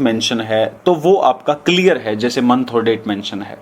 Mention है तो वो आपका क्लियर है, जैसे मंथ और डेट मेंशन है,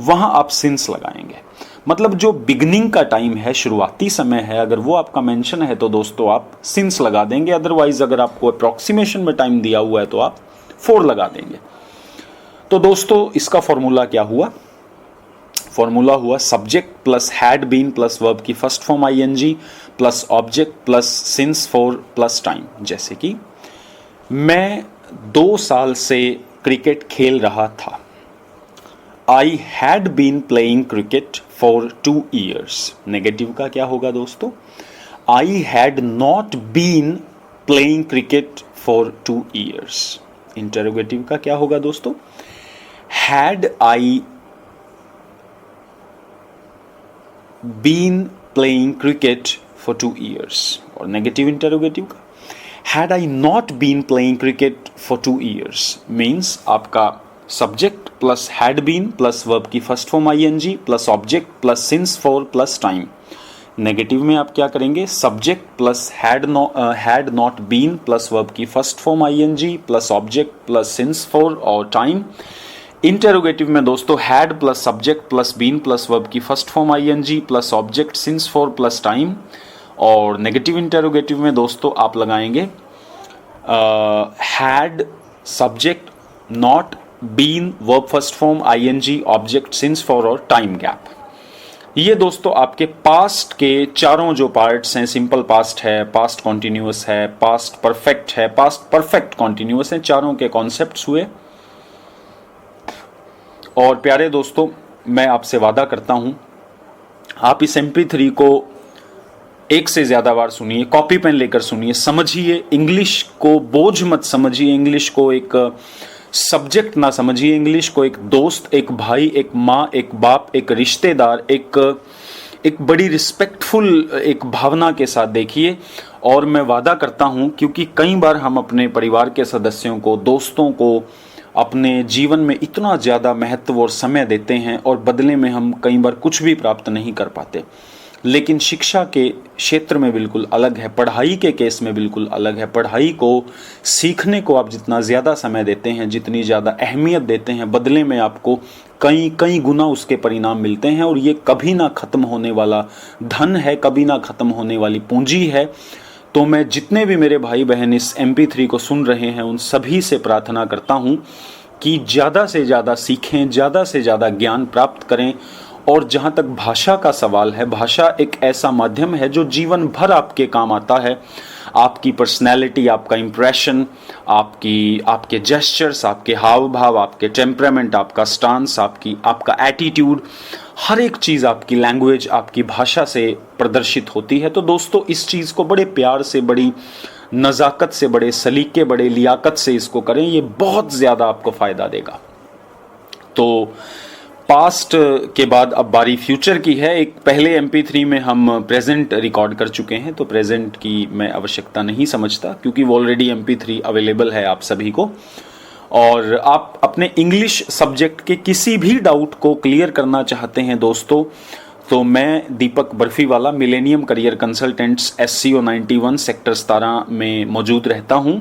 वहां आप सिंस लगाएंगे। मतलब जो बिगनिंग का टाइम है, शुरुआती समय है, अगर वो आपका मेंशन है तो दोस्तों आप सिंस लगा देंगे। अदरवाइज अगर आपको अप्रॉक्सीमेशन में टाइम दिया हुआ है तो आप 4 लगा देंगे। तो दोस्तों इसका फॉर्मूला क्या हुआ? फॉर्मूला हुआ subject plus had been plus verb की first form ING plus object plus since for plus time. जैसे कि मैं 2 साल से क्रिकेट खेल रहा था। I had been playing cricket for 2 years। Negative का क्या होगा दोस्तों? I had not been playing cricket for 2 years। Interrogative का क्या होगा दोस्तों? Had I been playing cricket for 2 years। और नेगेटिव इंटरोगेटिव का had I not been playing cricket for 2 years means आपका subject plus had been plus verb की first form ING plus object plus since for plus time. Negative में आप क्या करेंगे? Subject plus had not been plus verb की first form ING plus object plus since for और time. Interrogative में दोस्तों had plus subject plus been plus verb की first form ING plus object since for plus time. और negative interrogative में दोस्तों आप लगाएंगे had subject not been verb first form ING object since for और time gap. ये दोस्तों आपके पास्ट के चारों जो पार्ट्स हैं, सिंपल पास्ट है, पास्ट कॉन्टिन्यूअस है, पास्ट परफेक्ट है, पास्ट परफेक्ट कॉन्टिन्यूअस है, चारों के कॉन्सेप्ट्स हुए। और प्यारे दोस्तों मैं आपसे वादा करता हूं आप इस MP3 को 1 से ज्यादा बार सुनिए, कॉपी पेन लेकर सुनिए, समझिए। इंग्लिश को बोझ मत समझिए, इंग्लिश को एक सब्जेक्ट ना समझिए, इंग्लिश को एक दोस्त, एक भाई, एक माँ, एक बाप, एक रिश्तेदार, एक बड़ी रिस्पेक्टफुल एक भावना के साथ देखिए। और मैं वादा करता हूँ, क्योंकि कई बार हम अपने परिवार के सदस्यों को, दोस्तों को अपने जीवन में इतना ज़्यादा महत्व और समय देते हैं और बदले में हम कई बार कुछ भी प्राप्त नहीं कर पाते। लेकिन शिक्षा के क्षेत्र में बिल्कुल अलग है, पढ़ाई के केस में बिल्कुल अलग है। पढ़ाई को सीखने को आप जितना ज़्यादा समय देते हैं, जितनी ज़्यादा अहमियत देते हैं, बदले में आपको कई गुना उसके परिणाम मिलते हैं। और ये कभी ना ख़त्म होने वाला धन है, कभी ना ख़त्म होने वाली पूंजी है। तो मैं जितने भी मेरे भाई बहन इस MP3 को सुन रहे हैं उन सभी से प्रार्थना करता हूँ कि ज़्यादा से ज़्यादा सीखें, ज़्यादा से ज़्यादा ज्ञान प्राप्त करें। और जहाँ तक भाषा का सवाल है, भाषा एक ऐसा माध्यम है जो जीवन भर आपके काम आता है। आपकी पर्सनैलिटी, आपका इम्प्रेशन, आपके जेस्चर्स, आपके हाव भाव, आपके टेम्परामेंट, आपका स्टांस, आपका एटीट्यूड, हर एक चीज़, आपकी लैंग्वेज, आपकी भाषा से प्रदर्शित होती है। तो दोस्तों इस चीज़ को बड़े प्यार से, बड़ी नज़ाकत से, बड़े सलीके, बड़े लियाकत से इसको करें, ये बहुत ज़्यादा आपको फ़ायदा देगा। तो पास्ट के बाद अब बारी फ्यूचर की है। एक पहले MP3 में हम प्रेजेंट रिकॉर्ड कर चुके हैं, तो प्रेजेंट की मैं आवश्यकता नहीं समझता, क्योंकि वो ऑलरेडी MP3 अवेलेबल है आप सभी को। और आप अपने इंग्लिश सब्जेक्ट के किसी भी डाउट को क्लियर करना चाहते हैं दोस्तों, तो मैं Deepak Barfiwala, millennium career consultants SCO 91 sector 17 में मौजूद रहता हूं।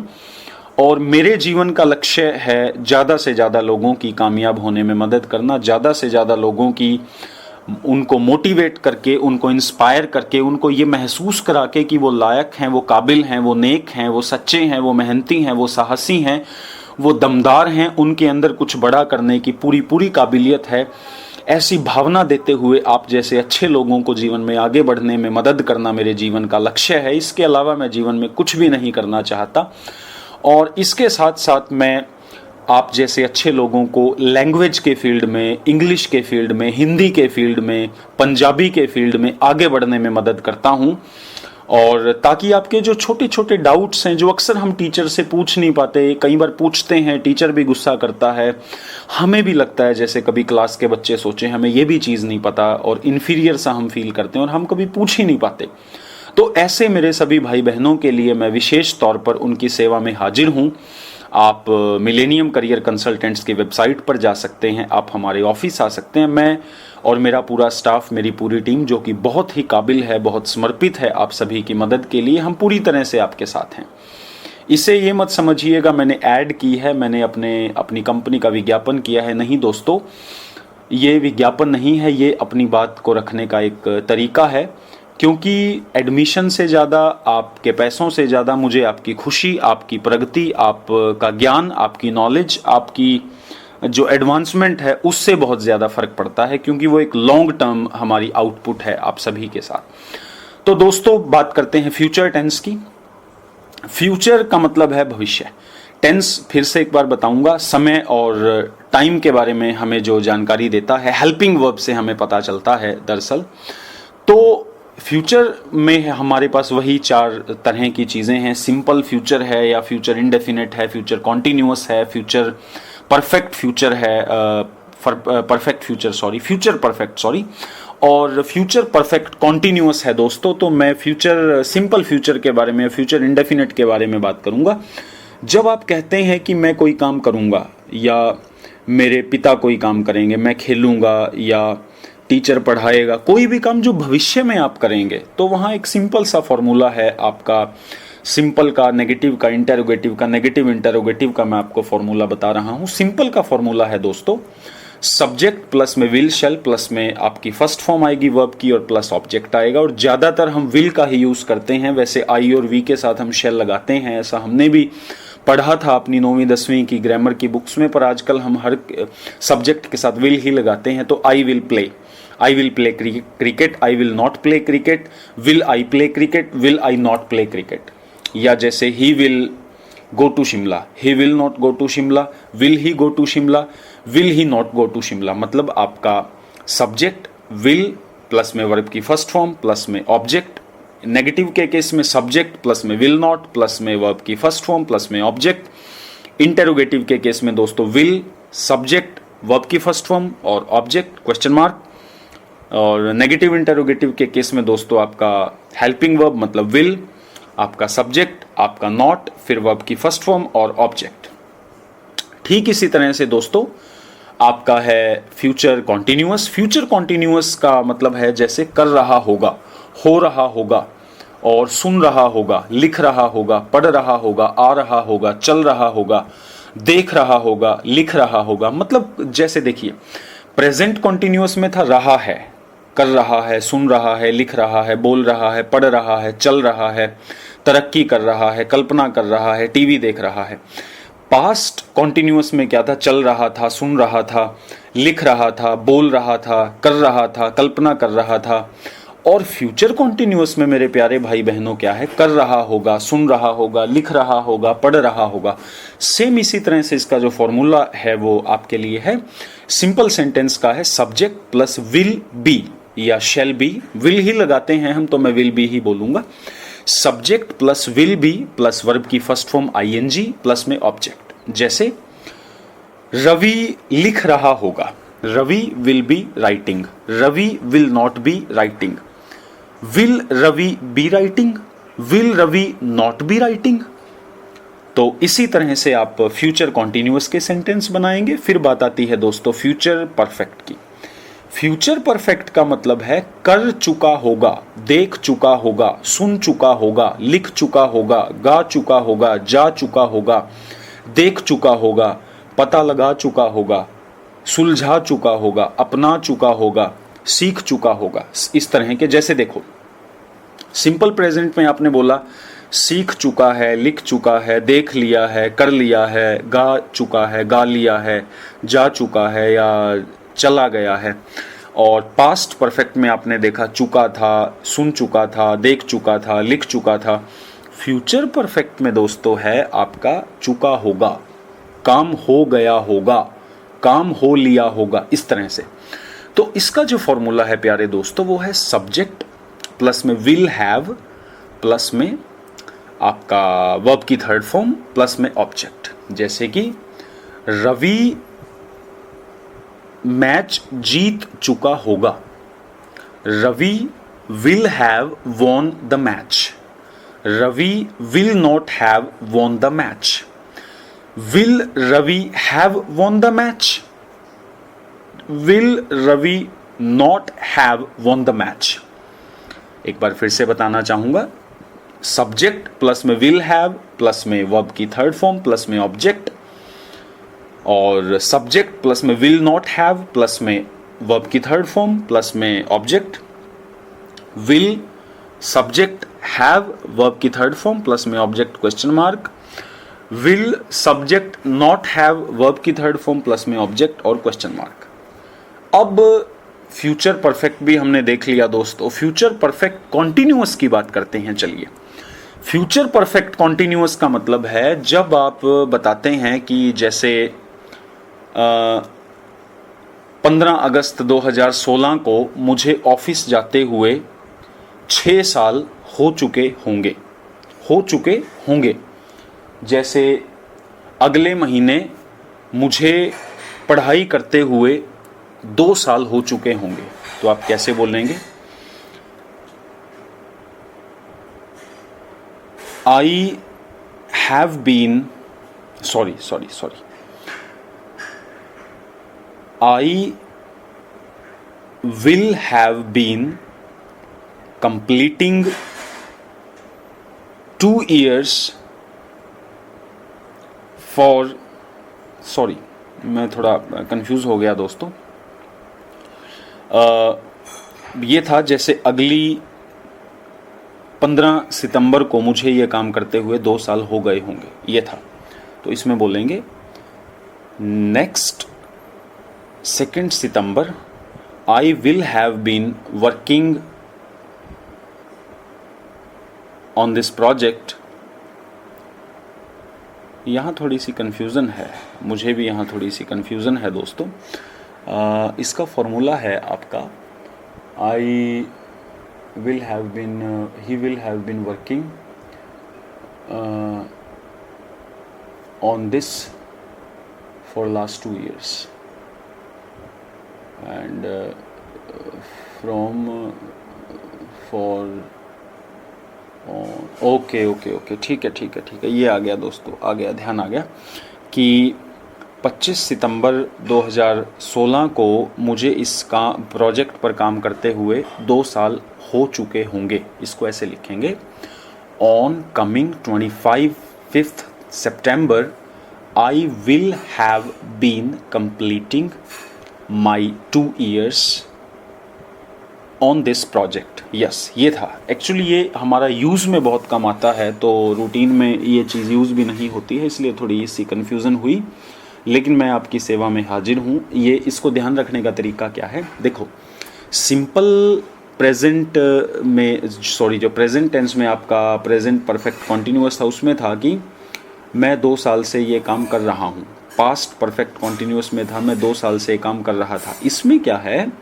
और मेरे जीवन का लक्ष्य है ज़्यादा से ज़्यादा लोगों की कामयाब होने में मदद करना, ज़्यादा से ज़्यादा लोगों की, उनको मोटिवेट करके, उनको इंस्पायर करके, उनको ये महसूस करा के कि वो लायक हैं, वो काबिल हैं, वो नेक हैं, वो सच्चे हैं, वो मेहनती हैं, वो साहसी हैं, वो दमदार हैं, उनके अंदर कुछ बड़ा करने की पूरी काबिलियत है। ऐसी भावना देते हुए आप जैसे अच्छे लोगों को जीवन में आगे बढ़ने में मदद करना मेरे जीवन का लक्ष्य है। इसके अलावा मैं जीवन में कुछ भी नहीं करना चाहता। और इसके साथ साथ मैं आप जैसे अच्छे लोगों को लैंग्वेज के फील्ड में, इंग्लिश के फील्ड में, हिंदी के फील्ड में, पंजाबी के फील्ड में आगे बढ़ने में मदद करता हूं। और ताकि आपके जो छोटे छोटे डाउट्स हैं, जो अक्सर हम टीचर से पूछ नहीं पाते, कई बार पूछते हैं, टीचर भी गुस्सा करता है, हमें भी लगता है जैसे कभी क्लास के बच्चे सोचें हमें ये भी चीज़ नहीं पता, और इन्फीरियर सा हम फील करते हैं और हम कभी पूछ ही नहीं पाते। तो ऐसे मेरे सभी भाई बहनों के लिए मैं विशेष तौर पर उनकी सेवा में हाजिर हूँ। आप मिलेनियम करियर कंसल्टेंट्स की वेबसाइट पर जा सकते हैं, आप हमारे ऑफिस आ सकते हैं। मैं और मेरा पूरा स्टाफ, मेरी पूरी टीम जो कि बहुत ही काबिल है, बहुत समर्पित है आप सभी की मदद के लिए, हम पूरी तरह से आपके साथ हैं। इसे ये मत समझिएगा मैंने ऐड की है, मैंने अपनी कंपनी का विज्ञापन किया है, नहीं दोस्तों, ये विज्ञापन नहीं है, ये अपनी बात को रखने का एक तरीका है। क्योंकि एडमिशन से ज़्यादा, आपके पैसों से ज़्यादा मुझे आपकी खुशी, आपकी प्रगति, आपका ज्ञान, आपकी नॉलेज, आपकी जो एडवांसमेंट है उससे बहुत ज़्यादा फ़र्क पड़ता है, क्योंकि वो एक लॉन्ग टर्म हमारी आउटपुट है आप सभी के साथ। तो दोस्तों बात करते हैं फ्यूचर टेंस की। फ्यूचर का मतलब है भविष्य। टेंस फिर से एक बार बताऊंगा, समय और टाइम के बारे में हमें जो जानकारी देता है, हेल्पिंग वर्ब से हमें पता चलता है दरअसल। तो फ्यूचर में हमारे पास वही 4 तरह की चीज़ें हैं। सिंपल फ्यूचर है, या फ्यूचर इंडेफिनिट है, फ्यूचर कॉन्टिन्यूअस है, फ्यूचर परफेक्ट फ्यूचर है, फ्यूचर परफेक्ट सॉरी, और फ्यूचर परफेक्ट कॉन्टिन्यूअस है दोस्तों। तो मैं फ्यूचर सिंपल फ्यूचर के बारे में, फ्यूचर इंडेफिनिट के बारे में बात करूंगा। जब आप कहते हैं कि मैं कोई काम करूंगा, या मेरे पिता कोई काम करेंगे, मैं खेलूंगा, या टीचर पढ़ाएगा, कोई भी काम जो भविष्य में आप करेंगे, तो वहाँ एक सिंपल सा फॉर्मूला है आपका। सिंपल का नेगेटिव का, इंटरोगेटिव का, नेगेटिव इंटरोगेटिव का मैं आपको फॉर्मूला बता रहा हूँ। सिंपल का फॉर्मूला है दोस्तों, सब्जेक्ट प्लस में विल शैल, प्लस में आपकी फर्स्ट फॉर्म आएगी वर्ब की, और प्लस ऑब्जेक्ट आएगा। और ज़्यादातर हम विल का ही यूज़ करते हैं, वैसे आई और वी के साथ हम शैल लगाते हैं, ऐसा हमने भी पढ़ा था अपनी 9वीं 10वीं की ग्रामर की बुक्स में। पर आजकल हम हर सब्जेक्ट के साथ विल ही लगाते हैं। तो I will play cricket, I will not play cricket, will I play cricket, will I not play cricket. या जैसे he will go to Shimla, he will not go to Shimla, will he go to Shimla, will he not go to Shimla. मतलब आपका subject will plus में verb की first form plus में object, negative के case में subject plus में विल नॉट प्लस में verb की फर्स्ट फॉर्म प्लस में ऑब्जेक्ट। इंटेरोगेटिव के केस में दोस्तों विल, सब्जेक्ट, वर्ब की फर्स्ट फॉर्म और ऑब्जेक्ट क्वेश्चन मार्क। और नेगेटिव इंटरोगेटिव के केस में दोस्तों आपका हेल्पिंग वर्ब मतलब विल, आपका सब्जेक्ट, आपका नॉट, फिर वर्ब की फर्स्ट फॉर्म और ऑब्जेक्ट। ठीक इसी तरह से दोस्तों आपका है फ्यूचर कॉन्टिन्यूअस। फ्यूचर कॉन्टिन्यूअस का मतलब है जैसे कर रहा होगा, हो रहा होगा, और सुन रहा होगा, लिख रहा होगा, पढ़ रहा होगा, आ रहा होगा, चल रहा होगा, देख रहा होगा, लिख रहा होगा। मतलब जैसे देखिए प्रेजेंट कॉन्टिन्यूअस में था रहा है, कर रहा है, सुन रहा है, लिख रहा है, बोल रहा है, पढ़ रहा है, चल रहा है, तरक्की कर रहा है, कल्पना कर रहा है, टीवी देख रहा है। पास्ट कॉन्टिन्यूअस में क्या था, चल रहा था, सुन रहा था, लिख रहा था, बोल रहा था, कर रहा था, कल्पना कर रहा था। और फ्यूचर कॉन्टिन्यूअस में मेरे प्यारे भाई बहनों क्या है, कर रहा होगा, सुन रहा होगा, लिख रहा होगा, पढ़ रहा होगा। सेम इसी तरह से इसका जो फॉर्मूला है वो आपके लिए है, सिंपल सेंटेंस का है, सब्जेक्ट प्लस विल बी या शैल बी, विल ही लगाते हैं हम तो मैं विल बी ही बोलूंगा। Subject plus will be plus verb की फर्स्ट फॉर्म आईएनजी प्लस में ऑब्जेक्ट। जैसे रवि लिख रहा होगा, Ravi will be writing, Ravi will not be writing, will Ravi be writing, will Ravi not be writing. तो इसी तरह से आप फ्यूचर कॉन्टिन्यूअस के सेंटेंस बनाएंगे। फिर बात आती है दोस्तों फ्यूचर परफेक्ट की। फ्यूचर परफेक्ट का मतलब है कर चुका होगा, देख चुका होगा, सुन चुका होगा, लिख चुका होगा, गा चुका होगा, जा चुका होगा, देख चुका होगा, पता लगा चुका होगा, सुलझा चुका होगा, अपना चुका होगा, सीख चुका होगा। इस तरह के जैसे देखो सिंपल प्रेजेंट में आपने बोला सीख चुका है, लिख चुका है, देख लिया है, कर लिया है, गा चुका है, गा लिया है, जा चुका है या चला गया है। और पास्ट परफेक्ट में आपने देखा चुका था, सुन चुका था, देख चुका था, लिख चुका था। फ्यूचर परफेक्ट में दोस्तों है आपका चुका होगा, काम हो गया होगा, काम हो लिया होगा, इस तरह से। तो इसका जो फॉर्मूला है प्यारे दोस्तों वो है सब्जेक्ट प्लस में विल हैव प्लस में आपका वर्ब की थर्ड फॉर्म प्लस में ऑब्जेक्ट। जैसे कि रवि मैच जीत चुका होगा, Ravi will have won the match, Ravi will not have won the match, will Ravi have won the match, will Ravi not have won the match. एक बार फिर से बताना चाहूंगा, सब्जेक्ट प्लस में विल हैव प्लस में वर्ब की थर्ड फॉर्म प्लस में ऑब्जेक्ट, और सब्जेक्ट प्लस में विल नॉट हैव प्लस में वर्ब की थर्ड फॉर्म प्लस में object, will subject have verb की थर्ड फॉर्म प्लस में object question mark, will subject not have verb की थर्ड फॉर्म प्लस में ऑब्जेक्ट और क्वेश्चन मार्क। अब फ्यूचर परफेक्ट भी हमने देख लिया दोस्तों। फ्यूचर परफेक्ट कॉन्टिन्यूअस की बात करते हैं। चलिए, फ्यूचर परफेक्ट कॉन्टिन्यूअस का मतलब है जब आप बताते हैं कि जैसे 15 अगस्त 2016 को मुझे ऑफिस जाते हुए 6 साल हो चुके होंगे, जैसे अगले महीने मुझे पढ़ाई करते हुए 2 साल हो चुके होंगे, तो आप कैसे बोलेंगे? I have been I will have been completing 2 years for मैं थोड़ा कंफ्यूज हो गया दोस्तों। ये था जैसे अगली 15 सितंबर को मुझे ये काम करते हुए 2 साल हो गए होंगे, ये था। तो इसमें बोलेंगे next 2 September I will have been working on this project। यहाँ थोड़ी सी कन्फ्यूज़न है, मुझे भी यहाँ थोड़ी सी कन्फ्यूज़न है दोस्तों। इसका फॉर्मूला है आपका I will have been he will have been working on this for last 2 years and okay ठीक है, ये आ गया दोस्तों, आ गया, ध्यान आ गया कि 25 सितंबर 2016 को मुझे इस प्रोजेक्ट पर काम करते हुए 2 साल हो चुके होंगे। इसको ऐसे लिखेंगे on coming 25 September I will have been completing my 2 years on this project. Yes, ये था। एक्चुअली ये हमारा यूज़ में बहुत कम आता है, तो रूटीन में ये चीज़ यूज़ भी नहीं होती है, इसलिए थोड़ी सी कन्फ्यूज़न हुई, लेकिन मैं आपकी सेवा में हाजिर हूँ। ये इसको ध्यान रखने का तरीका क्या है? देखो, सिंपल प्रेजेंट में जो प्रेजेंट टेंस में आपका प्रेजेंट परफेक्ट कॉन्टिन्यूअस था, उसमें था कि मैं 2 साल से ये काम कर रहा हूँ। पास्ट परफेक्ट कॉन्टिन्यूअस में था मैं 2 साल से काम कर रहा था। इसमें क्या है,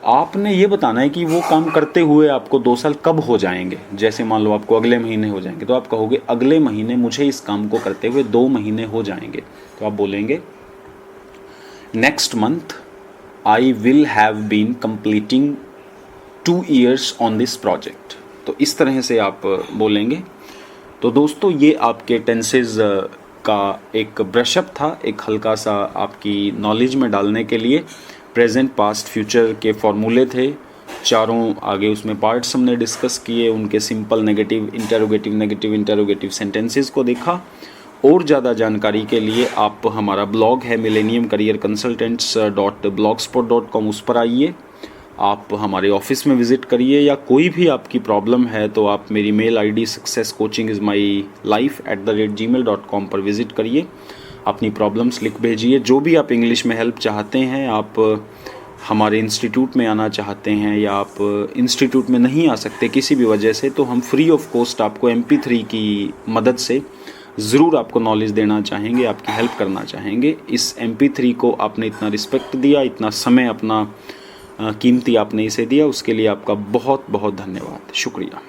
आपने ये बताना है कि वो काम करते हुए आपको 2 साल कब हो जाएंगे। जैसे मान लो आपको अगले महीने हो जाएंगे, तो आप कहोगे अगले महीने मुझे इस काम को करते हुए 2 महीने हो जाएंगे, तो आप बोलेंगे next month I will have been completing 2 years on this project. तो इस तरह से आप बोलेंगे। तो दोस्तों, ये आपके टेंसेज का एक ब्रशअप था, एक हल्का सा आपकी नॉलेज में डालने के लिए। प्रेजेंट, पास्ट, फ्यूचर के फॉर्मूले थे, चारों आगे उसमें पार्ट्स हमने डिस्कस किए, उनके सिंपल नेगेटिव इंटरोगेटिव सेंटेंसेस को देखा। और ज़्यादा जानकारी के लिए आप हमारा ब्लॉग है millenniumcareerconsultants.blogspot.com, उस पर आइए। आप हमारे ऑफिस में विज़िट करिए, या कोई भी आपकी प्रॉब्लम है तो आप मेरी मेल आईडी successcoachingismylife@gmail.com पर विज़िट करिए, अपनी प्रॉब्लम्स लिख भेजिए। जो भी आप इंग्लिश में हेल्प चाहते हैं, आप हमारे इंस्टीट्यूट में आना चाहते हैं या आप इंस्टीट्यूट में नहीं आ सकते किसी भी वजह से, तो हम फ्री ऑफ कॉस्ट आपको MP3 की मदद से ज़रूर आपको नॉलेज देना चाहेंगे, आपकी हेल्प करना चाहेंगे। इस MP3 को आपने इतना रिस्पेक्ट दिया, इतना समय अपना कीमती आपने इसे दिया, उसके लिए आपका बहुत बहुत धन्यवाद, शुक्रिया।